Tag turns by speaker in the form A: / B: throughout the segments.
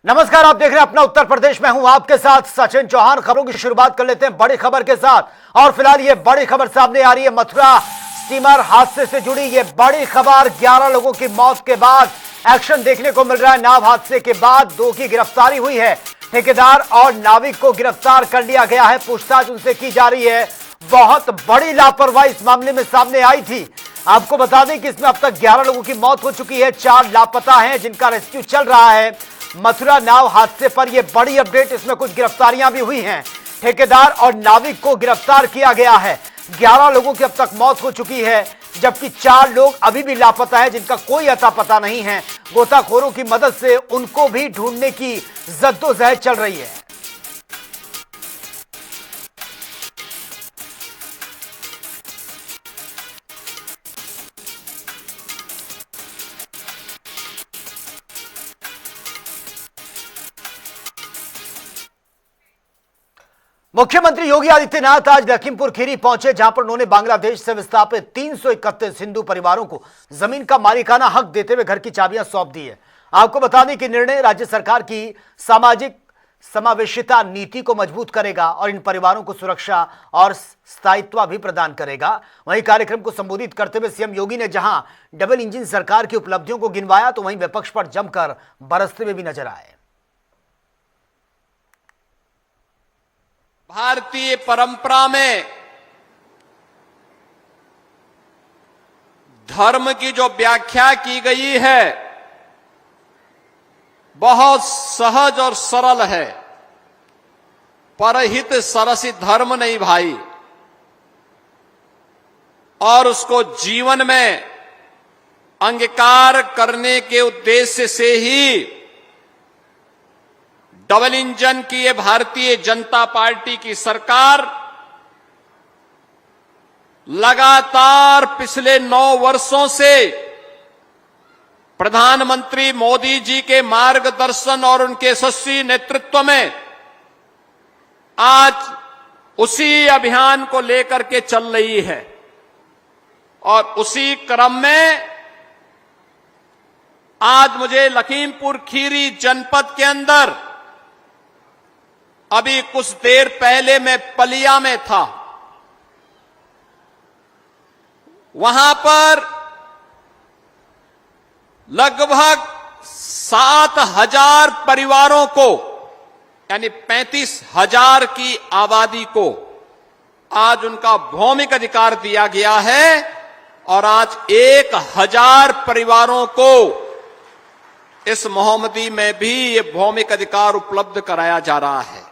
A: नमस्कार, आप देख रहे हैं अपना उत्तर प्रदेश में हूं आपके साथ सचिन चौहान। खबरों की शुरुआत कर लेते हैं बड़ी खबर के साथ और फिलहाल ये बड़ी खबर सामने आ रही है मथुरा स्टीमर हादसे से जुड़ी। ये बड़ी खबर 11 लोगों की मौत के बाद एक्शन देखने को मिल रहा है। नाव हादसे के बाद 2 की गिरफ्तारी हुई है। ठेकेदार और नाविक को गिरफ्तार कर लिया गया है, पूछताछ उनसे की जा रही है। बहुत बड़ी लापरवाही इस मामले में सामने आई थी। आपको बता दें कि इसमें अब तक 11 लोगों की मौत हो चुकी है, 4 लापता हैं जिनका रेस्क्यू चल रहा है। मथुरा नाव हादसे पर यह बड़ी अपडेट, इसमें कुछ गिरफ्तारियां भी हुई हैं। ठेकेदार और नाविक को गिरफ्तार किया गया है। 11 लोगों की अब तक मौत हो चुकी है, जबकि 4 लोग अभी भी लापता है जिनका कोई अता पता नहीं है। गोताखोरों की मदद से उनको भी ढूंढने की जद्दोजहद चल रही है। मुख्यमंत्री योगी आदित्यनाथ आज लखीमपुर खीरी पहुंचे, जहां पर उन्होंने बांग्लादेश से विस्थापित 331 हिंदू परिवारों को जमीन का मालिकाना हक देते हुए घर की चाबियां सौंप दी है। आपको बता दें कि निर्णय राज्य सरकार की सामाजिक समावेशिता नीति को मजबूत करेगा और इन परिवारों को सुरक्षा और स्थायित्व भी प्रदान करेगा। वहीं कार्यक्रम को संबोधित करते हुए सीएम योगी ने जहां डबल इंजन सरकार की उपलब्धियों को गिनवाया, तो वहीं विपक्ष पर जमकर बरसते हुए भी नजर आए।
B: भारतीय परंपरा में धर्म की जो व्याख्या की गई है बहुत सहज और सरल है। परहित सरसित धर्म नहीं भाई, और उसको जीवन में अंगीकार करने के उद्देश्य से ही डबल इंजन की ये भारतीय जनता पार्टी की सरकार लगातार पिछले 9 वर्षों से प्रधानमंत्री मोदी जी के मार्गदर्शन और उनके यशस्वी नेतृत्व में आज उसी अभियान को लेकर के चल रही है। और उसी क्रम में आज मुझे लखीमपुर खीरी जनपद के अंदर, अभी कुछ देर पहले मैं पलिया में था, वहां पर लगभग 7,000 परिवारों को, यानी 35,000 की आबादी को आज उनका भौमिक अधिकार दिया गया है और आज 1,000 परिवारों को इस मोहम्मदी में भी ये भौमिक अधिकार उपलब्ध कराया जा रहा है।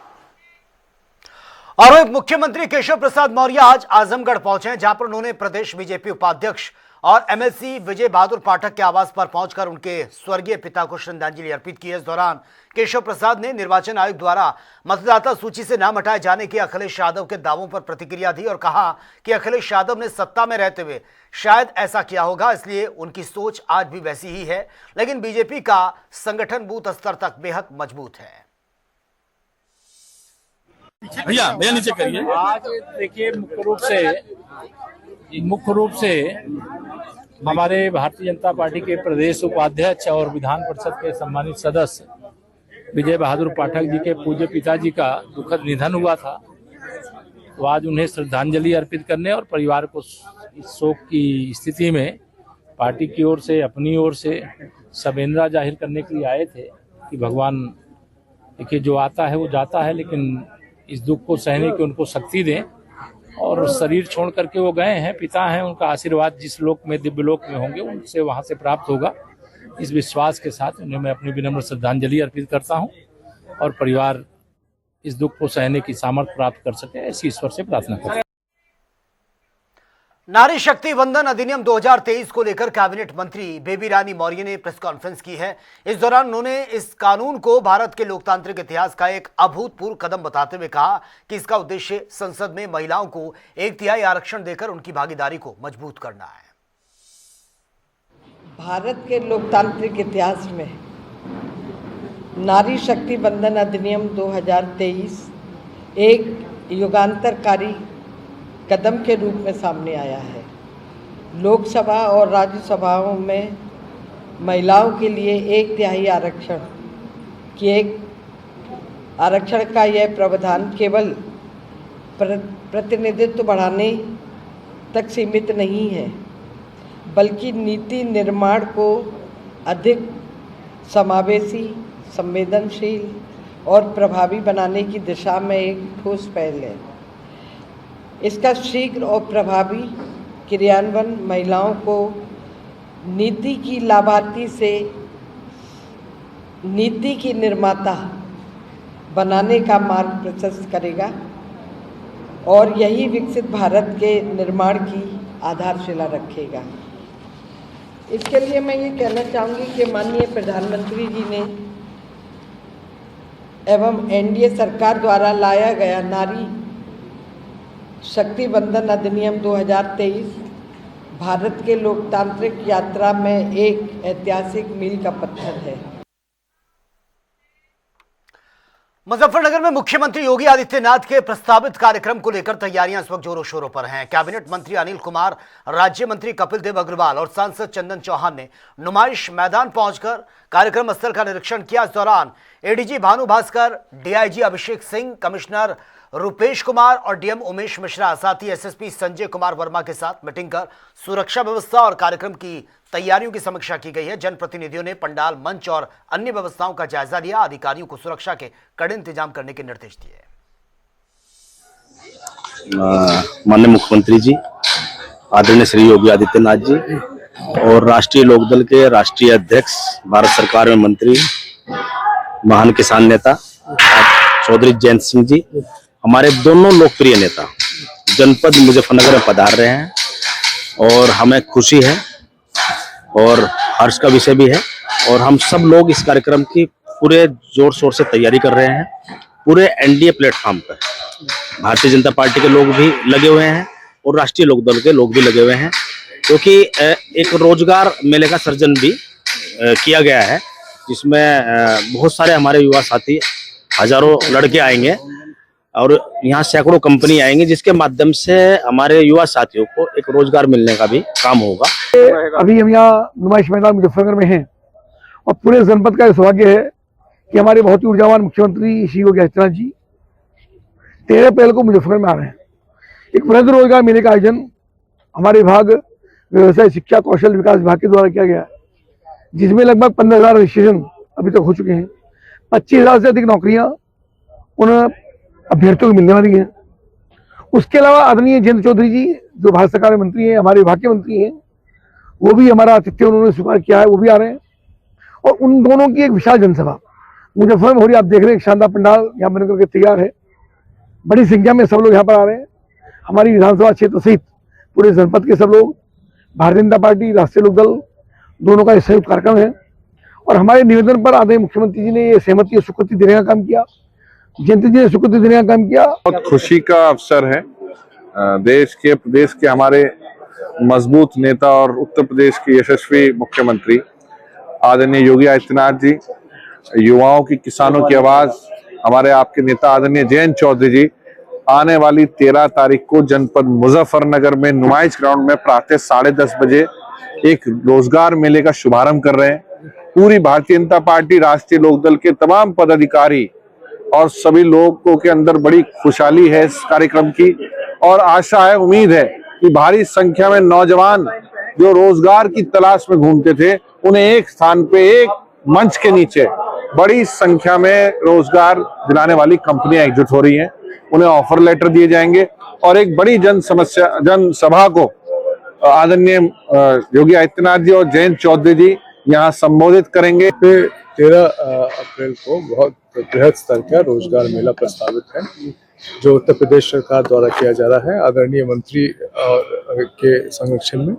A: और मुख्यमंत्री केशव प्रसाद मौर्य आज आजमगढ़ पहुंचे, जहां पर उन्होंने प्रदेश बीजेपी उपाध्यक्ष और एमएलसी विजय बहादुर पाठक के आवास पर पहुंचकर उनके स्वर्गीय पिता को श्रद्धांजलि अर्पित की। इस दौरान केशव प्रसाद ने निर्वाचन आयोग द्वारा मतदाता सूची से नाम हटाए जाने के अखिलेश यादव के दावों पर प्रतिक्रिया दी और कहा कि अखिलेश यादव ने सत्ता में रहते हुए शायद ऐसा किया होगा, इसलिए उनकी सोच आज भी वैसी ही है, लेकिन बीजेपी का संगठन बूथ स्तर तक बेहद मजबूत है।
C: भैया नीचे करिए।
D: आज देखिए मुख्य रूप से हमारे भारतीय जनता पार्टी के प्रदेश उपाध्यक्ष और विधान परिषद के सम्मानित सदस्य विजय बहादुर पाठक जी के पूज्य पिताजी का दुखद निधन हुआ था, तो आज उन्हें श्रद्धांजलि अर्पित करने और परिवार को इस शोक की स्थिति में पार्टी की ओर से, अपनी ओर से संवेदना जाहिर करने के लिए आए थे कि भगवान देखिए जो आता है वो जाता है, लेकिन इस दुख को सहने की उनको शक्ति दें। और शरीर छोड़ करके वो गए हैं, पिता हैं, उनका आशीर्वाद जिस लोक में, दिव्य लोक में होंगे, उनसे वहां से प्राप्त होगा। इस विश्वास के साथ उन्हें मैं अपनी विनम्र श्रद्धांजलि अर्पित करता हूं और परिवार इस दुख को सहने की सामर्थ्य प्राप्त कर सके, ऐसी ईश्वर से प्रार्थना करता हूं।
A: नारी शक्ति वंदन अधिनियम 2023 को लेकर कैबिनेट मंत्री बेबी रानी मौर्य ने प्रेस कॉन्फ्रेंस की है। इस दौरान उन्होंने इस कानून को भारत के लोकतांत्रिक इतिहास का एक अभूतपूर्व कदम बताते हुए कहा कि इसका उद्देश्य संसद में महिलाओं को 1/3 आरक्षण देकर उनकी भागीदारी को मजबूत करना है।
E: भारत के लोकतांत्रिक इतिहास में नारी शक्ति वंदन अधिनियम 2023 एक युगांतरकारी कदम के रूप में सामने आया है। लोकसभा और राज्यसभाओं में महिलाओं के लिए 1/3 आरक्षण कि एक आरक्षण का यह प्रावधान केवल प्रतिनिधित्व बढ़ाने तक सीमित नहीं है, बल्कि नीति निर्माण को अधिक समावेशी, संवेदनशील और प्रभावी बनाने की दिशा में एक ठोस पहल है। इसका शीघ्र और प्रभावी क्रियान्वयन महिलाओं को नीति की लाभार्थी से नीति की निर्माता बनाने का मार्ग प्रशस्त करेगा और यही विकसित भारत के निर्माण की आधारशिला रखेगा। इसके लिए मैं ये कहना चाहूँगी कि माननीय प्रधानमंत्री जी ने एवं एनडीए सरकार द्वारा लाया गया नारी शक्ति वंदन अधिनियम 2023 भारत के लोकतांत्रिक यात्रा में एक ऐतिहासिक मील का पत्थर है।
A: मुजफ्फरनगर में मुख्यमंत्री योगी आदित्यनाथ के प्रस्तावित कार्यक्रम को लेकर तैयारियां इस वक्त जोरों शोरों पर हैं। कैबिनेट मंत्री अनिल कुमार, राज्य मंत्री कपिल देव अग्रवाल और सांसद चंदन चौहान ने नुमाइश मैदान पहुंचकर कार्यक्रम स्थल का निरीक्षण किया। इस दौरान ADG Bhanu Bhaskar, DIG Abhishek Singh, commissioner Rupesh Kumar और डीएम उमेश मिश्रा, साथ ही एसएसपी संजय कुमार वर्मा के साथ मीटिंग कर सुरक्षा व्यवस्था और कार्यक्रम की तैयारियों की समीक्षा की गई है। जनप्रतिनिधियों ने पंडाल, मंच और अन्य व्यवस्थाओं का जायजा लिया। अधिकारियों को सुरक्षा के कड़े इंतजाम करने के निर्देश दिए।
C: माननीय मुख्यमंत्री जी, आदरणीय श्री योगी आदित्यनाथ जी और राष्ट्रीय लोकदल के राष्ट्रीय अध्यक्ष, भारत सरकार में मंत्री, महान किसान नेता चौधरी जयंत सिंह जी, हमारे दोनों लोकप्रिय नेता जनपद मुजफ्फरनगर में पधार रहे हैं और हमें खुशी है और हर्ष का विषय भी है। और हम सब लोग इस कार्यक्रम की पूरे जोर शोर से तैयारी कर रहे हैं। पूरे एनडीए प्लेटफॉर्म पर भारतीय जनता पार्टी के लोग भी लगे हुए हैं और राष्ट्रीय लोकदल के लोग भी लगे हुए हैं, क्योंकि एक रोजगार मेले का सृजन भी किया गया है, जिसमें बहुत सारे हमारे युवा साथी, हजारों लड़के आएंगे और यहाँ सैकड़ों कंपनी आएंगे, जिसके माध्यम से हमारे युवा साथियों को एक रोजगार मिलने का भी काम होगा।
F: अभी हम यहाँ नुमाइश मैदान मुजफ्फरनगर में हैं और पूरे जनपद का सौभाग्य है कि हमारे बहुत ही ऊर्जावान मुख्यमंत्री श्री योगी आदित्यनाथ जी 13 अप्रैल को मुजफ्फरनगर में आ रहे हैं। एक वृहद रोजगार मेले का आयोजन हमारे विभाग व्यवसाय शिक्षा कौशल विकास विभाग के द्वारा किया गया है, जिसमें लगभग 15,000 रजिस्ट्रेशन अभी तक हो चुके हैं। 25,000 से अधिक नौकरियां उन अभ्यर्थियों को मिलने वाली हैं। उसके अलावा आदरणीय जयंत चौधरी जी, जो भारत सरकार में मंत्री हैं, हमारे विभाग के मंत्री हैं, वो भी हमारा आतिथ्य उन्होंने स्वीकार किया है, वो भी आ रहे हैं। और उन दोनों की एक विशाल जनसभा मुजफ्फरनगर में हो रही है। आप देख रहे हैं, एक शानदार पंडाल यहाँ बन करके तैयार है। बड़ी संख्या में सब लोग यहाँ पर आ रहे हैं। हमारी विधानसभा क्षेत्र सहित पूरे जनपद के सब लोग, भारतीय जनता पार्टी, राष्ट्रीय लोकदल दोनों का संयुक्त कार्यक्रम है। और हमारे निवेदन पर आदरणीय मुख्यमंत्री जी ने ये सहमति और स्वीकृति देने का काम किया, जयंत जी ने स्वीकृति देने का काम किया।
G: बहुत खुशी का अवसर है। देश के, प्रदेश के हमारे मजबूत नेता और उत्तर प्रदेश के यशस्वी मुख्यमंत्री आदरणीय योगी आदित्यनाथ जी, युवाओं की, किसानों की आवाज, हमारे आपके नेता आदरणीय जयंत चौधरी जी आने वाली 13 तारीख को जनपद मुजफ्फरनगर में नुमाइश ग्राउंड में प्रातः 10:30 बजे एक रोजगार मेले का शुभारंभ कर रहे हैं। पूरी भारतीय जनता पार्टी, राष्ट्रीय लोकदल के तमाम पदाधिकारी और सभी लोगों के अंदर बड़ी खुशहाली है इस कार्यक्रम की और आशा है, उम्मीद है कि भारी संख्या में नौजवान जो रोजगार की तलाश में घूमते थे, उन्हें एक स्थान पे, एक मंच के नीचे बड़ी संख्या में रोजगार दिलाने वाली कंपनियां एकजुट हो रही हैं। उन्हें ऑफर लेटर दिए जाएंगे और एक बड़ी जनसभा को आदरणीय योगी आदित्यनाथ जी और जयंत चौधरी जी यहाँ संबोधित करेंगे।
H: 13 अप्रैल को बहुत बृहद स्तर का रोजगार मेला प्रस्तावित है, जो उत्तर प्रदेश सरकार द्वारा किया जा रहा है, आदरणीय मंत्री के संरक्षण में।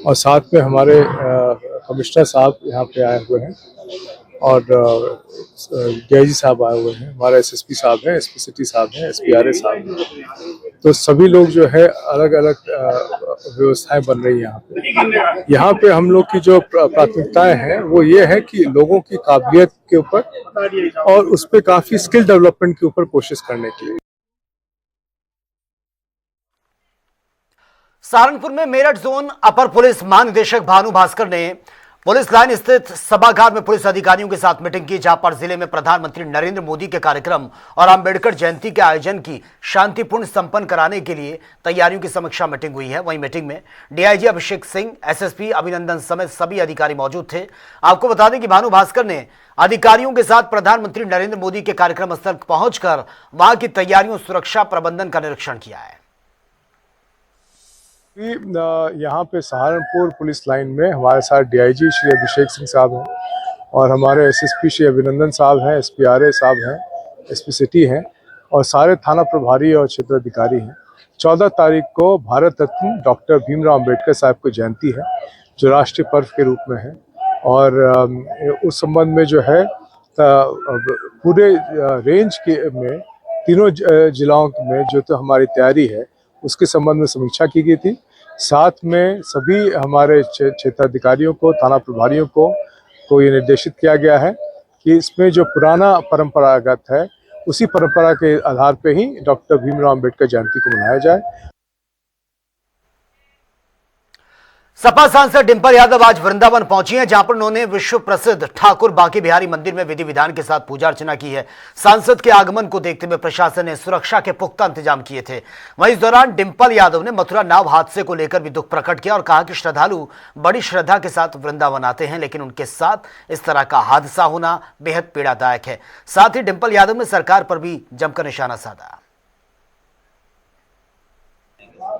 H: और साथ में हमारे कमिश्नर साहब यहाँ पे आए हुए हैं और डीआईजी साहब आए हुए हैं, हमारे एसएसपी साहब हैं, एसपी सिटी साहब हैं, एसपीआरए साहब हैं। तो सभी लोग जो है, अलग अलग व्यवस्थाएं बन रही है यहाँ पे हम लोग की जो प्राथमिकताएं हैं वो ये है कि लोगों की काबिलियत के ऊपर और उस पर काफी स्किल डेवलपमेंट के ऊपर कोशिश करने की।
A: सहारनपुर में मेरठ जोन अपर पुलिस महानिदेशक भानु भास्कर ने पुलिस लाइन स्थित सभागार में पुलिस अधिकारियों के साथ मीटिंग की, जहां पर जिले में प्रधानमंत्री नरेंद्र मोदी के कार्यक्रम और अंबेडकर जयंती के आयोजन की शांतिपूर्ण संपन्न कराने के लिए तैयारियों की समीक्षा मीटिंग हुई है। वहीं मीटिंग में डीआईजी अभिषेक सिंह, एसएसपी अभिनंदन समेत सभी अधिकारी मौजूद थे। आपको बता दें कि भानु भास्कर ने अधिकारियों के साथ प्रधानमंत्री नरेंद्र मोदी के कार्यक्रम स्थल पहुंचकर वहां की तैयारियों, सुरक्षा प्रबंधन का निरीक्षण किया है।
H: यहाँ पे सहारनपुर पुलिस लाइन में हमारे साथ डीआईजी श्री अभिषेक सिंह साहब हैं और हमारे एसएसपी श्री अभिनंदन साहब हैं, एसपी आरए साहब हैं, एसपी सिटी हैं और सारे थाना प्रभारी और क्षेत्र अधिकारी हैं। 14 तारीख को भारत रत्न डॉक्टर भीमराव अंबेडकर साहब की जयंती है, जो राष्ट्रीय पर्व के रूप में है और उस संबंध में जो है पूरे रेंज के में तीनों जिलों में जो तो हमारी तैयारी है उसके संबंध में समीक्षा की गई थी। साथ में सभी हमारे क्षेत्र अधिकारियों को, थाना प्रभारियों को ये निर्देशित किया गया है कि इसमें जो पुराना परंपरागत है उसी परंपरा के आधार पर ही डॉक्टर भीमराव अंबेडकर जयंती को मनाया जाए।
A: सपा सांसद डिंपल यादव आज वृंदावन पहुंची हैं, जहां पर उन्होंने विश्व प्रसिद्ध ठाकुर बांके बिहारी मंदिर में विधि विधान के साथ पूजा अर्चना की है। सांसद के आगमन को देखते हुए प्रशासन ने सुरक्षा के पुख्ता इंतजाम किए थे। वहीं इस दौरान डिंपल यादव ने मथुरा नाव हादसे को लेकर भी दुख प्रकट किया और कहा कि श्रद्धालु बड़ी श्रद्धा के साथ वृंदावन आते हैं, लेकिन उनके साथ इस तरह का हादसा होना बेहद पीड़ादायक है। साथ ही डिंपल यादव ने सरकार पर भी जमकर निशाना साधा।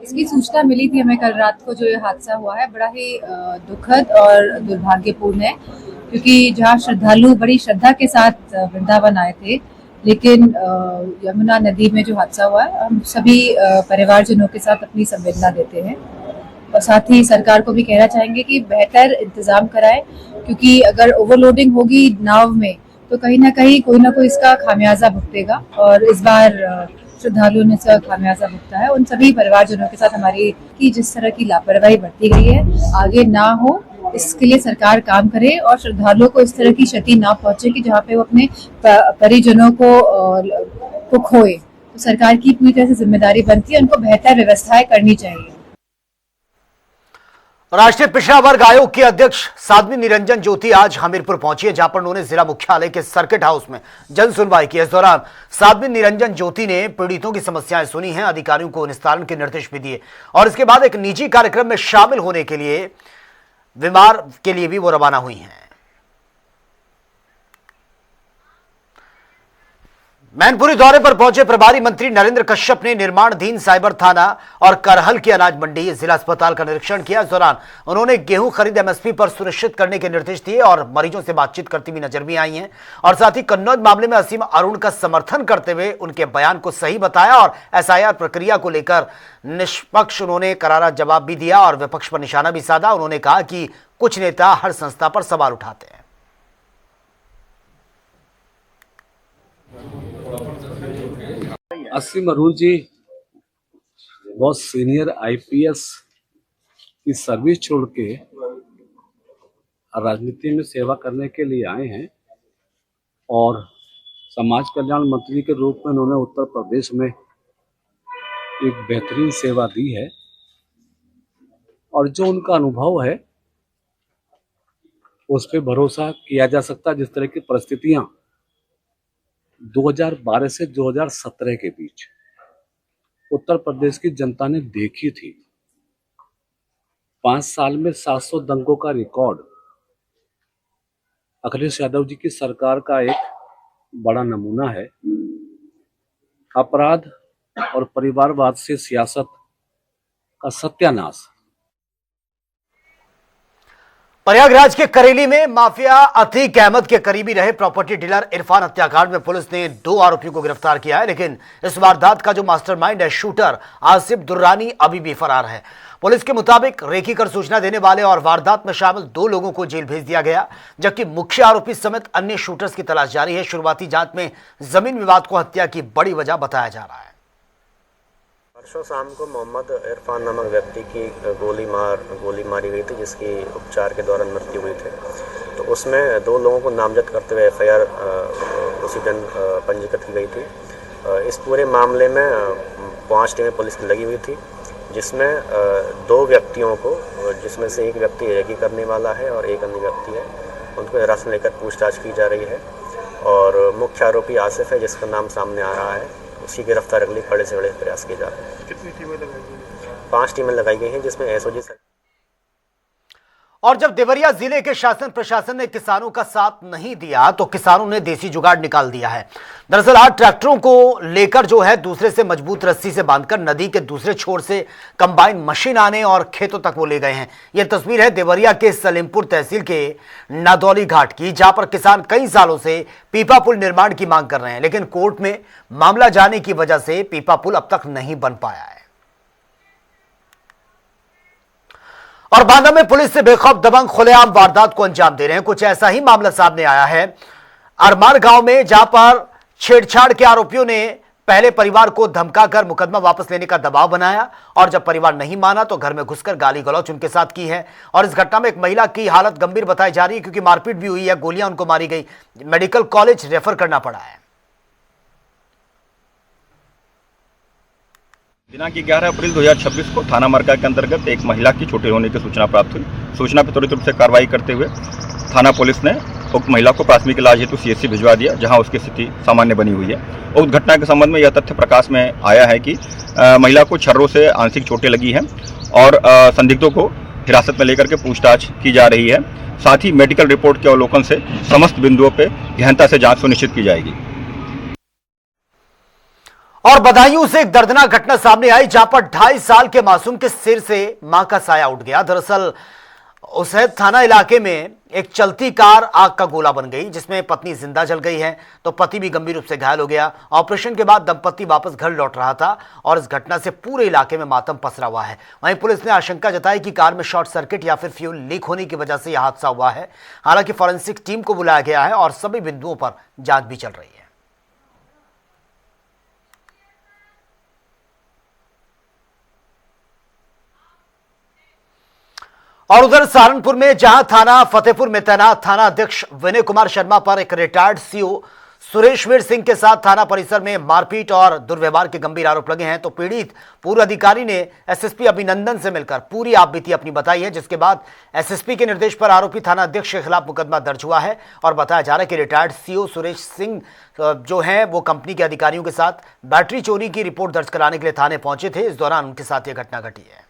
I: इसकी सूचना मिली थी हमें कल रात को। जो ये हादसा हुआ है बड़ा ही दुखद और दुर्भाग्यपूर्ण है, क्योंकि जहां श्रद्धालु बड़ी श्रद्धा के साथ वृंदावन आए थे, लेकिन यमुना नदी में जो हादसा हुआ है, हम सभी परिवारजनों के साथ अपनी संवेदना देते हैं और साथ ही सरकार को भी कहना चाहेंगे कि बेहतर इंतजाम कराएं, क्योंकि अगर ओवरलोडिंग होगी नाव में तो कहीं ना कहीं कोई ना कोई इसका खामियाजा भुगतेगा और इस बार श्रद्धालुओं ने इसका खामियाजा भुगता है। उन सभी परिवारजनों के साथ हमारी की जिस तरह की लापरवाही बरती गई है आगे ना हो, इसके लिए सरकार काम करे और श्रद्धालुओं को इस तरह की क्षति ना पहुंचे कि जहाँ पे वो अपने परिजनों को खोए। तो सरकार की पूरी तरह से जिम्मेदारी बनती है, उनको बेहतर व्यवस्थाएं करनी चाहिए।
A: राष्ट्रीय पिछड़ा वर्ग आयोग के अध्यक्ष साध्वी निरंजन ज्योति आज हमीरपुर पहुंची है, जहां पर उन्होंने जिला मुख्यालय के सर्किट हाउस में जन सुनवाई की। इस दौरान साध्वी निरंजन ज्योति ने पीड़ितों की समस्याएं सुनी हैं, अधिकारियों को निस्तारण के निर्देश भी दिए और इसके बाद एक निजी कार्यक्रम में शामिल होने के लिए बीमार के लिए भी वो रवाना हुई हैं। मैनपुरी दौरे पर पहुंचे प्रभारी मंत्री नरेंद्र कश्यप ने निर्माणाधीन साइबर थाना और करहल की अनाज मंडी, जिला अस्पताल का निरीक्षण किया। इस दौरान उन्होंने गेहूं खरीद एमएसपी पर सुनिश्चित करने के निर्देश दिए और मरीजों से बातचीत करती हुई नजर भी आई हैं और साथ ही कन्नौज मामले में असीम अरुण का समर्थन करते हुए उनके बयान को सही बताया और एसआईआर प्रक्रिया को लेकर निष्पक्ष उन्होंने करारा जवाब भी दिया और विपक्ष पर निशाना भी साधा। उन्होंने कहा कि कुछ नेता हर संस्था पर सवाल उठाते हैं।
J: असीम अरुण जी बहुत सीनियर आईपीएस की सर्विस छोड़ के राजनीति में सेवा करने के लिए आए हैं और समाज कल्याण मंत्री के रूप में उन्होंने उत्तर प्रदेश में एक बेहतरीन सेवा दी है और जो उनका अनुभव है उस पर भरोसा किया जा सकता है। जिस तरह की परिस्थितियां 2012 से 2017 के बीच उत्तर प्रदेश की जनता ने देखी थी, 5 साल में 700 दंगों का रिकॉर्ड अखिलेश यादव जी की सरकार का एक बड़ा नमूना है। अपराध और परिवारवाद से सियासत का सत्यानाश।
A: प्रयागराज के करेली में माफिया अतीक अहमद के करीबी रहे प्रॉपर्टी डीलर इरफान हत्याकांड में पुलिस ने 2 आरोपियों को गिरफ्तार किया है, लेकिन इस वारदात का जो मास्टरमाइंड है, शूटर आसिफ दुर्रानी, अभी भी फरार है। पुलिस के मुताबिक रेकी कर सूचना देने वाले और वारदात में शामिल 2 लोगों को जेल भेज दिया गया, जबकि मुख्य आरोपी समेत अन्य शूटर्स की तलाश जारी है। शुरुआती जांच में जमीन विवाद को हत्या की बड़ी वजह बताया जा रहा है।
K: परसों शाम को मोहम्मद इरफान नामक व्यक्ति की गोली मारी गई थी, जिसकी उपचार के दौरान मृत्यु हुई थी। तो उसमें 2 लोगों को नामजद करते हुए एफआईआर उसी दिन पंजीकृत की गई थी। इस पूरे मामले में 5 टीमें पुलिस की लगी हुई थी। जिसमें 2 व्यक्तियों को, जिसमें से एक व्यक्ति रेकी करने वाला है और एक अन्य व्यक्ति है, उनको हिरासत में लेकर पूछताछ की जा रही है। और मुख्य आरोपी आसिफ है, जिसका नाम सामने आ रहा है, उसकी गिरफ्तारी के लिए कड़े से कड़े प्रयास किए जा रहे हैं।
L: कितनी टीमें लगाई गई हैं?
K: 5 टीमें लगाई गई हैं, जिसमें एसओजी।
A: और जब देवरिया जिले के शासन प्रशासन ने किसानों का साथ नहीं दिया तो किसानों ने देसी जुगाड़ निकाल दिया है। दरअसल आज ट्रैक्टरों को लेकर जो है दूसरे से मजबूत रस्सी से बांधकर नदी के दूसरे छोर से कंबाइन मशीन आने और खेतों तक वो ले गए हैं। यह तस्वीर है देवरिया के सलीमपुर तहसील के नादौली घाट की, जहां पर किसान कई सालों से पीपा पुल निर्माण की मांग कर रहे हैं, लेकिन कोर्ट में मामला जाने की वजह से पीपा पुल अब तक नहीं बन पाया है। और बांदा में पुलिस से बेखौफ दबंग खुलेआम वारदात को अंजाम दे रहे हैं। कुछ ऐसा ही मामला सामने आया है अरमान गांव में, जहां पर छेड़छाड़ के आरोपियों ने पहले परिवार को धमकाकर मुकदमा वापस लेने का दबाव बनाया और जब परिवार नहीं माना तो घर में घुसकर गाली गलौज उनके साथ की है। और इस घटना में एक महिला की हालत गंभीर बताई जा रही है, क्योंकि मारपीट भी हुई है, गोलियां उनको मारी गई, मेडिकल कॉलेज रेफर करना पड़ा है।
M: दिनांक 11 अप्रैल 2026 को थाना मरका के अंतर्गत एक महिला की चोटें होने की सूचना प्राप्त हुई। सूचना पर त्वरित रूप से कार्रवाई करते हुए थाना पुलिस ने उक्त महिला को प्राथमिक इलाज हेतु सीएचसी भिजवा दिया, जहां उसकी स्थिति सामान्य बनी हुई है। उक्त घटना के संबंध में यह तथ्य प्रकाश में आया है कि महिला को छर्रों से आंशिक चोटें लगी हैं और संदिग्धों को हिरासत में लेकर के पूछताछ की जा रही है। साथ ही मेडिकल रिपोर्ट के अवलोकन से समस्त बिंदुओं पर गहनता से जाँच सुनिश्चित की जाएगी।
A: और बदायूं से एक दर्दनाक घटना सामने आई, जहां पर 2.5 साल के मासूम के सिर से मां का साया उठ गया। दरअसल उसैद थाना इलाके में एक चलती कार आग का गोला बन गई, जिसमें पत्नी जिंदा जल गई है तो पति भी गंभीर रूप से घायल हो गया। ऑपरेशन के बाद दंपति वापस घर लौट रहा था और इस घटना से पूरे इलाके में मातम पसरा हुआ है। वहीं पुलिस ने आशंका जताई कि कार में शॉर्ट सर्किट या फिर फ्यूल लीक होने की वजह से यह हादसा हुआ है। हालांकि फॉरेंसिक टीम को बुलाया गया है और सभी बिंदुओं पर जांच भी चल रही है। और उधर सहारनपुर में जहां थाना फतेहपुर में तैनात थाना अध्यक्ष विनय कुमार शर्मा पर एक रिटायर्ड सीओ सुरेशवीर सिंह के साथ थाना परिसर में मारपीट और दुर्व्यवहार के गंभीर आरोप लगे हैं, तो पीड़ित पूर्व अधिकारी ने एसएसपी अभिनंदन से मिलकर पूरी आपबीती अपनी बताई है, जिसके बाद एसएसपी के निर्देश पर आरोपी थाना अध्यक्ष के खिलाफ मुकदमा दर्ज हुआ है। और बताया जा रहा है कि रिटायर्ड सीओ सुरेश सिंह जो है वो कंपनी के अधिकारियों के साथ बैटरी चोरी की रिपोर्ट दर्ज कराने के लिए थाने पहुंचे थे। इस दौरान उनके साथ यह घटना घटी है।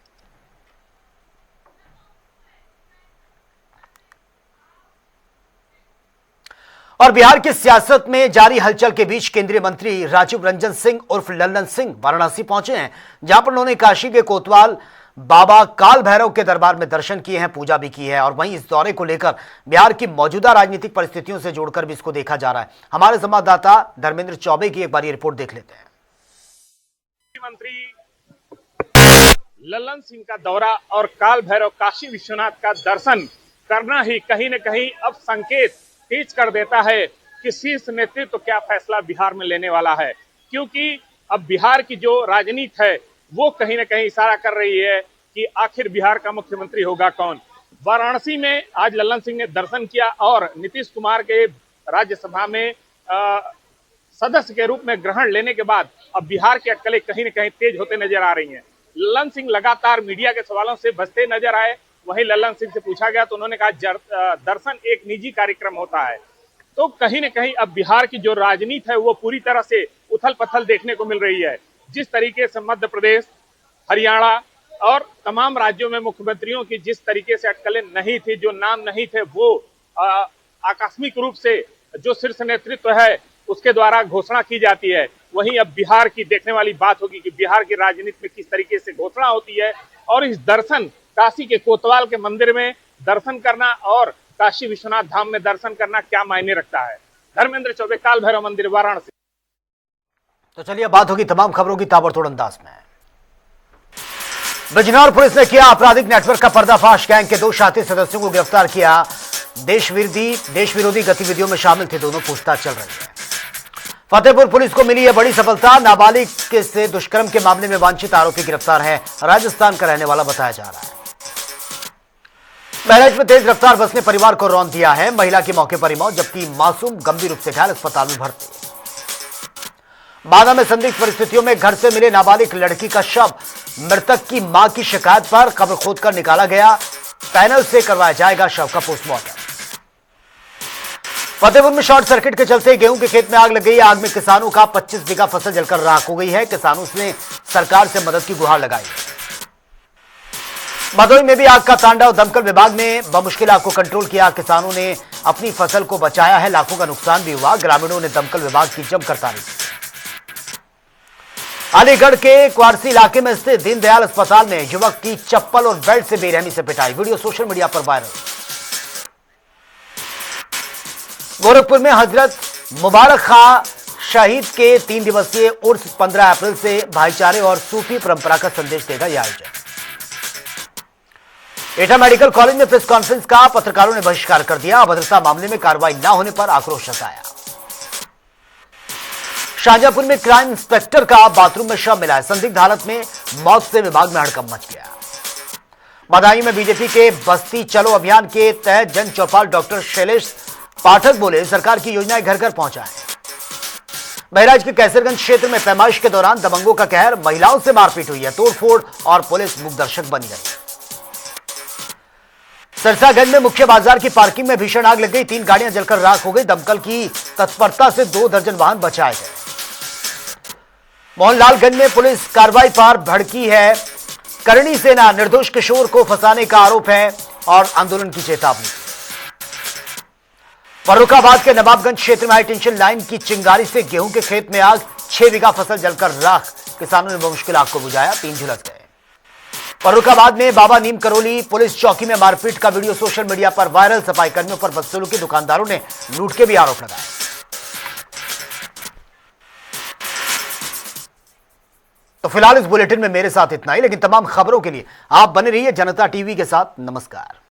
A: और बिहार की सियासत में जारी हलचल के बीच केंद्रीय मंत्री राजीव रंजन सिंह उर्फ लल्लन सिंह वाराणसी पहुंचे हैं, जहां पर उन्होंने काशी के कोतवाल बाबा काल भैरव के दरबार में दर्शन किए हैं, पूजा भी की है। और वहीं इस दौरे को लेकर बिहार की मौजूदा राजनीतिक परिस्थितियों से जोड़कर भी इसको देखा जा रहा है। हमारे संवाददाता धर्मेंद्र चौबे की एक बार ये रिपोर्ट देख लेते हैं।
N: मंत्री लल्लन सिंह का दौरा और काल भैरव काशी विश्वनाथ का दर्शन करना ही कहीं न कहीं अब संकेत तेज कर देता है कि शीर्ष नेतृत्व क्या फैसला बिहार में लेने वाला है, क्योंकि अब बिहार की जो राजनीति है वो कहीं न कहीं इशारा कर रही है कि आखिर बिहार का मुख्यमंत्री होगा कौन। वाराणसी में आज लल्लन सिंह ने दर्शन किया और नीतीश कुमार के राज्यसभा में सदस्य के रूप में ग्रहण लेने के बाद अब बिहार की अटकलें कहीं न कहीं तेज होते नजर आ रही हैं। लल्लन सिंह लगातार मीडिया के सवालों से बचते नजर आए। वहीं लल्लन सिंह से पूछा गया तो उन्होंने कहा दर्शन एक निजी कार्यक्रम होता है। तो कहीं न कहीं अब बिहार की जो राजनीति है वो पूरी तरह से उथल पथल देखने को मिल रही है। जिस तरीके से मध्य प्रदेश, हरियाणा और तमाम राज्यों में मुख्यमंत्रियों की जिस तरीके से अटकलें नहीं थी, जो नाम नहीं थे, वो आकस्मिक रूप से जो शीर्ष नेतृत्व है उसके द्वारा घोषणा की जाती है। वहीं अब बिहार की देखने वाली बात होगी कि बिहार की राजनीति में किस तरीके से घोषणा होती है और इस दर्शन काशी के कोतवाल के मंदिर में दर्शन करना और काशी विश्वनाथ धाम में दर्शन करना क्या मायने रखता है। धर्मेंद्र चौबे, काल भैरव मंदिर, वाराणसी।
A: तो चलिए बात होगी तमाम खबरों की ताबड़तोड़ अंदाज में। बिजनौर पुलिस ने किया आपराधिक नेटवर्क का पर्दाफाश। गैंग के 2 शातिर सदस्यों को गिरफ्तार किया। देश विरोधी गतिविधियों में शामिल थे दोनों, पूछताछ चल रही है। फतेहपुर पुलिस को मिली है बड़ी सफलता। नाबालिग से दुष्कर्म के मामले में वांछित आरोपी गिरफ्तार है, राजस्थान का रहने वाला बताया जा रहा है। बहराइच में तेज रफ्तार बस ने परिवार को रौंद दिया है। महिला की मौके पर ही मौत, जबकि मासूम गंभीर रूप से घायल अस्पताल में भर्ती। बांदा में संदिग्ध परिस्थितियों में घर से मिले नाबालिग लड़की का शव मृतक की मां की शिकायत पर कब्र खोदकर निकाला गया। पैनल से करवाया जाएगा शव का पोस्टमार्टम। फतेहपुर में शॉर्ट सर्किट के चलते गेहूं के खेत में आग लग गई। आग में किसानों का 25 बीघा फसल जलकर राख हो गई है। किसानों ने सरकार से मदद की गुहार लगाई। भदोही में भी आग का तांडव। दमकल विभाग ने बमुश्किल आग को कंट्रोल किया। किसानों ने अपनी फसल को बचाया है। लाखों का नुकसान भी हुआ। ग्रामीणों ने दमकल विभाग की जमकर तारीफ की। अलीगढ़ के क्वारसी इलाके में स्थित दीनदयाल अस्पताल में युवक की चप्पल और बेल्ट से बेरहमी से पिटाई। वीडियो सोशल मीडिया पर वायरल। गोरखपुर में हजरत मुबारक खां शहीद के 3 दिवसीय उर्स 15 अप्रैल से भाईचारे और सूफी परंपरा का संदेश देगा यह आयोजन। एटा मेडिकल कॉलेज में प्रेस कॉन्फ्रेंस का पत्रकारों ने बहिष्कार कर दिया। अभद्रता मामले में कार्रवाई न होने पर आक्रोश जताया। शाहजहांपुर में क्राइम इंस्पेक्टर का बाथरूम में शव मिला है। संदिग्ध हालत में मौत से विभाग में हड़कंप मच गया। बदायूं में बीजेपी के बस्ती चलो अभियान के तहत जन चौपाल डॉक्टर शैलेश पाठक बोले, सरकार की योजनाएं घर घर पहुंचाएं। बहराइच के कैसरगंज क्षेत्र में पैमाइश के दौरान दबंगों का कहर। महिलाओं से मारपीट हुई है। तोड़फोड़ और पुलिस मूकदर्शक बनी गई। सरसागंज में मुख्य बाजार की पार्किंग में भीषण आग लग गई। 3 गाड़ियां जलकर राख हो गई। दमकल की तत्परता से 2 दर्जन वाहन बचाए गए। मोहनलालगंज में पुलिस कार्रवाई पर भड़की है। करणी सेना निर्दोष किशोर को फंसाने का आरोप है और आंदोलन की चेतावनी। फर्रुखाबाद के नवाबगंज क्षेत्र में हाई टेंशन लाइन की चिंगारी से गेहूं के खेत में आग। 6 बीघा फसल जलकर राख। किसानों ने बमुश्किल आग को बुझाया। 3 झुलस गए। फर्रुखाबाद में बाबा नीम करोली पुलिस चौकी में मारपीट का वीडियो सोशल मीडिया पर वायरल। सफाई कर्मियों पर बदसलूकी, दुकानदारों ने लूट के भी आरोप लगाए। तो फिलहाल इस बुलेटिन में मेरे साथ इतना ही, लेकिन तमाम खबरों के लिए आप बने रहिए जनता टीवी के साथ। नमस्कार।